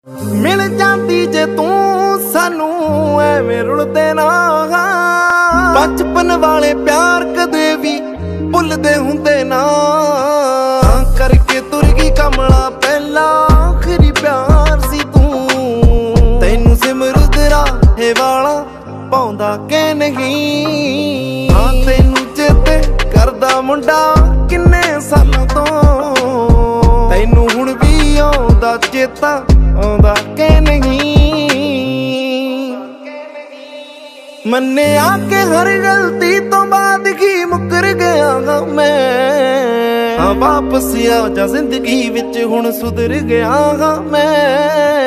मिल जाती जे तू सानू एवें रुलदे ना, बचपन वाले प्यार कदे भी भुलदे हुंदे ना। करके तुर गई कमला पहला आखिरी प्यार सी तू, तैनू सिमरद राहे वाला पाउंदा के नहीं। हाँ तैनू चेते करदा मुंडा किन्ने सालां तो, तैनू हुण भी आउंदा चेता आउंदा के नहीं। मन्ने आके हर गलती तो बाद की मुकर गया हाँ मैं। हाँ वापस आ जा जिंदगी विच हुण सुधर गया हाँ मैं।